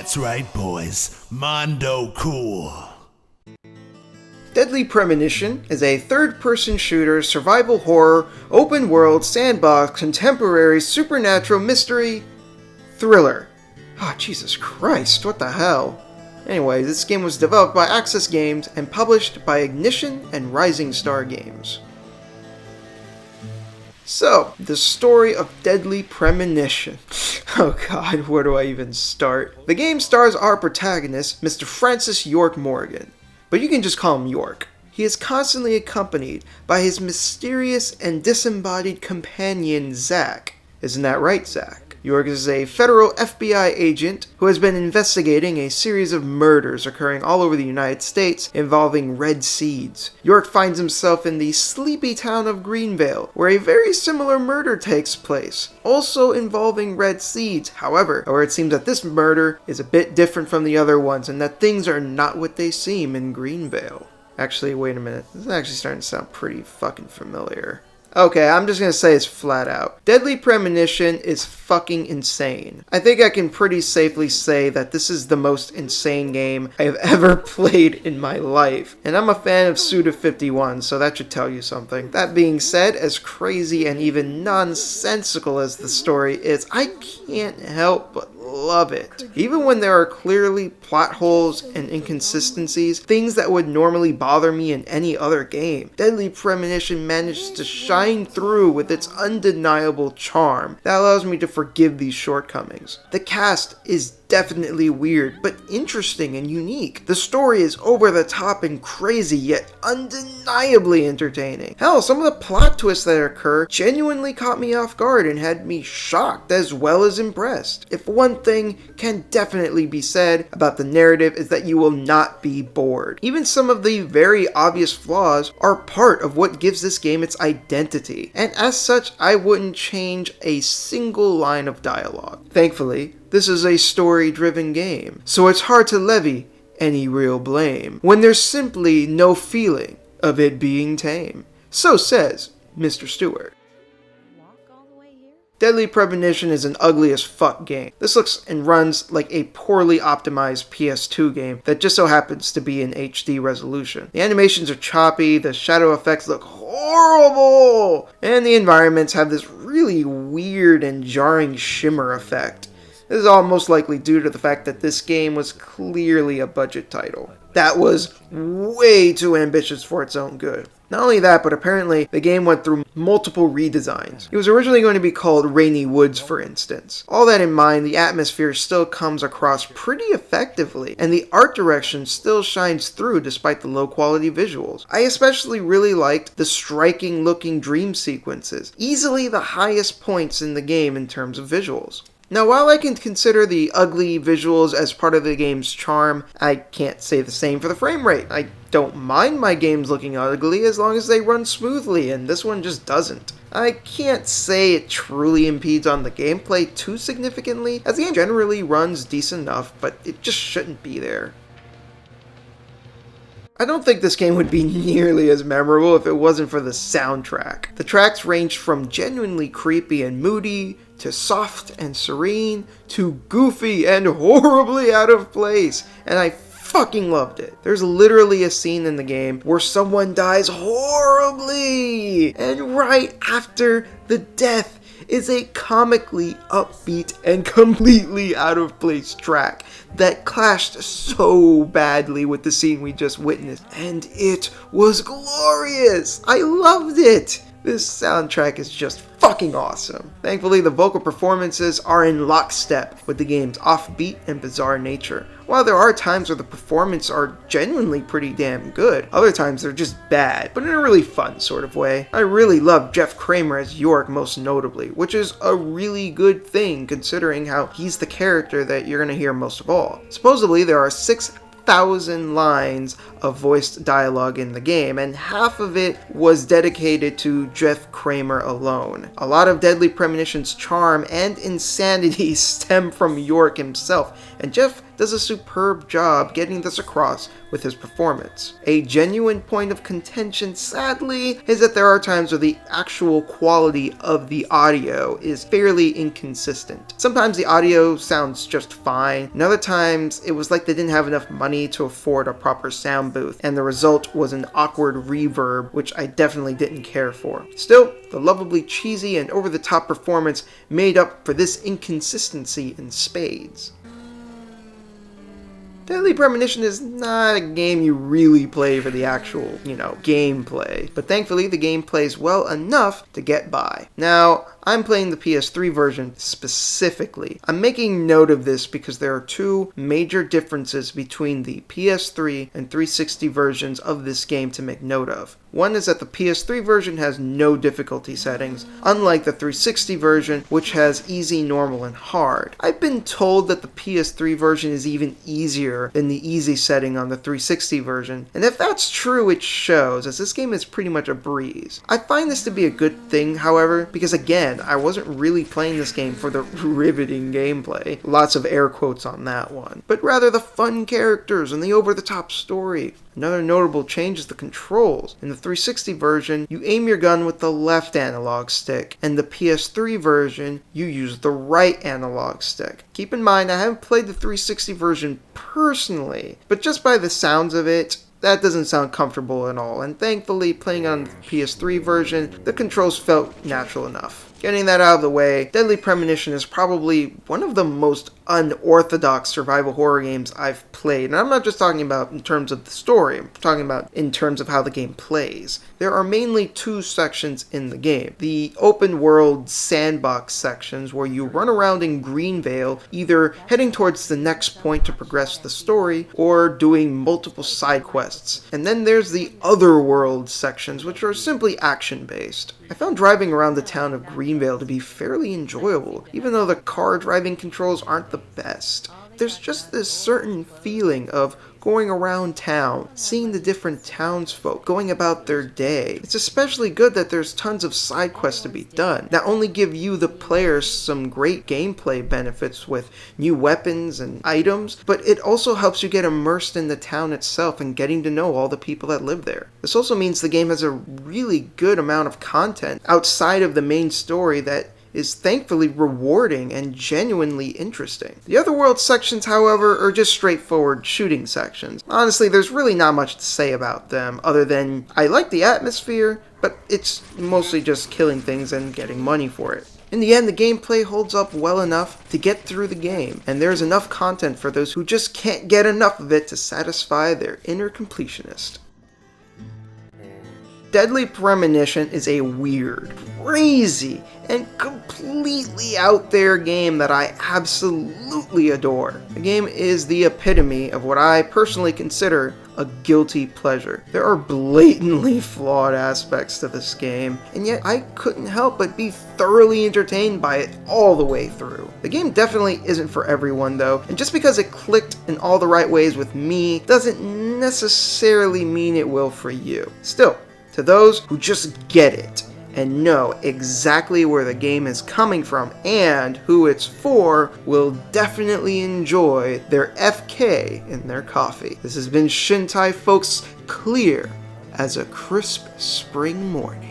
That's right, boys. Mondo cool. Deadly Premonition is a third-person shooter, survival horror, open-world, sandbox, contemporary, supernatural, mystery, thriller. Ah, Jesus Christ, what the hell? Anyway, this game was developed by Access Games and published by Ignition and Rising Star Games. So, the story of Deadly Premonition. Oh god, where do I even start? The game stars our protagonist, Mr. Francis York Morgan, but you can just call him York. He is constantly accompanied by his mysterious and disembodied companion, Zach. Isn't that right, Zach? York is a federal FBI agent who has been investigating a series of murders occurring all over the United States involving red seeds. York finds himself in the sleepy town of Greenvale, where a very similar murder takes place, also involving red seeds. However, it seems that this murder is a bit different from the other ones and that things are not what they seem in Greenvale. Actually, wait a minute. This is actually starting to sound pretty fucking familiar. Okay, I'm just gonna say it's flat out. Deadly Premonition is fucking insane. I think I can pretty safely say that this is the most insane game I have ever played in my life. And I'm a fan of Suda51, so that should tell you something. That being said, as crazy and even nonsensical as the story is, I can't help but love it. Even when there are clearly plot holes and inconsistencies, things that would normally bother me in any other game, Deadly Premonition manages to shine through with its undeniable charm that allows me to forgive these shortcomings. The cast is definitely weird, but interesting and unique. The story is over the top and crazy, yet undeniably entertaining. Hell, some of the plot twists that occur genuinely caught me off guard and had me shocked as well as impressed. If one thing can definitely be said about the narrative is that you will not be bored. Even some of the very obvious flaws are part of what gives this game its identity, and as such, I wouldn't change a single line of dialogue. Thankfully, this is a story-driven game, so it's hard to levy any real blame when there's simply no feeling of it being tame. So says Mr. Stewart. Deadly Premonition is an ugly as fuck game. This looks and runs like a poorly optimized PS2 game that just so happens to be in HD resolution. The animations are choppy, the shadow effects look horrible, and the environments have this really weird and jarring shimmer effect. This is all most likely due to the fact that this game was clearly a budget title. That was way too ambitious for its own good. Not only that, but apparently the game went through multiple redesigns. It was originally going to be called Rainy Woods, for instance. All that in mind, the atmosphere still comes across pretty effectively, and the art direction still shines through despite the low-quality visuals. I especially really liked the striking-looking dream sequences, easily the highest points in the game in terms of visuals. Now, while I can consider the ugly visuals as part of the game's charm, I can't say the same for the frame rate. I don't mind my games looking ugly as long as they run smoothly, and this one just doesn't. I can't say it truly impedes on the gameplay too significantly, as the game generally runs decent enough, but it just shouldn't be there. I don't think this game would be nearly as memorable if it wasn't for the soundtrack. The tracks ranged from genuinely creepy and moody, to soft and serene, to goofy and horribly out of place, and I fucking loved it. There's literally a scene in the game where someone dies horribly, and right after the death is a comically upbeat and completely out of place track that clashed so badly with the scene we just witnessed, and it was glorious. I loved it. This soundtrack is just fucking awesome. Thankfully, the vocal performances are in lockstep with the game's offbeat and bizarre nature. While there are times where the performances are genuinely pretty damn good, other times they're just bad, but in a really fun sort of way. I really love Jeff Kramer as York most notably, which is a really good thing considering how he's the character that you're going to hear most of all. Supposedly, there are 6,000 lines of voiced dialogue in the game, and half of it was dedicated to Jeff Kramer alone. A lot of Deadly Premonition's charm and insanity stem from York himself, and Jeff does a superb job getting this across with his performance. A genuine point of contention, sadly, is that there are times where the actual quality of the audio is fairly inconsistent. Sometimes the audio sounds just fine, and other times it was like they didn't have enough money to afford a proper sound booth, and the result was an awkward reverb, which I definitely didn't care for. Still, the lovably cheesy and over-the-top performance made up for this inconsistency in spades. Deadly Premonition is not a game you really play for the actual, gameplay, but thankfully the game plays well enough to get by. Now, I'm playing the PS3 version specifically. I'm making note of this because there are two major differences between the PS3 and 360 versions of this game to make note of. One is that the PS3 version has no difficulty settings, unlike the 360 version, which has easy, normal, and hard. I've been told that the PS3 version is even easier than the easy setting on the 360 version, and if that's true, it shows, as this game is pretty much a breeze. I find this to be a good thing, however, because again, I wasn't really playing this game for the riveting gameplay, lots of air quotes on that one, but rather the fun characters and the over-the-top story. Another notable change is the controls. In the 360 version, you aim your gun with the left analog stick, and the PS3 version, you use the right analog stick. Keep in mind, I haven't played the 360 version personally, but just by the sounds of it, that doesn't sound comfortable at all, and thankfully, playing on the PS3 version, the controls felt natural enough. Getting that out of the way, Deadly Premonition is probably one of the most unorthodox survival horror games I've played. And I'm not just talking about in terms of the story, I'm talking about in terms of how the game plays. There are mainly two sections in the game. The open world sandbox sections where you run around in Greenvale, either heading towards the next point to progress the story, or doing multiple side quests. And then there's the other world sections, which are simply action-based. I found driving around the town of Greenvale to be fairly enjoyable, even though the car driving controls aren't the best. There's just this certain feeling of going around town, seeing the different townsfolk, going about their day. It's especially good that there's tons of side quests to be done. Not only give you, the players, some great gameplay benefits with new weapons and items, but it also helps you get immersed in the town itself and getting to know all the people that live there. This also means the game has a really good amount of content outside of the main story that is thankfully rewarding and genuinely interesting. The other world sections, however, are just straightforward shooting sections. Honestly, there's really not much to say about them, other than I like the atmosphere, but it's mostly just killing things and getting money for it. In the end, the gameplay holds up well enough to get through the game, and there's enough content for those who just can't get enough of it to satisfy their inner completionist. Deadly Premonition is a weird, crazy, and completely out there game that I absolutely adore. The game is the epitome of what I personally consider a guilty pleasure. There are blatantly flawed aspects to this game, and yet I couldn't help but be thoroughly entertained by it all the way through. The game definitely isn't for everyone though, and just because it clicked in all the right ways with me doesn't necessarily mean it will for you. Still, to those who just get it and know exactly where the game is coming from and who it's for, will definitely enjoy their FK in their coffee. This has been Shintai, folks, clear as a crisp spring morning.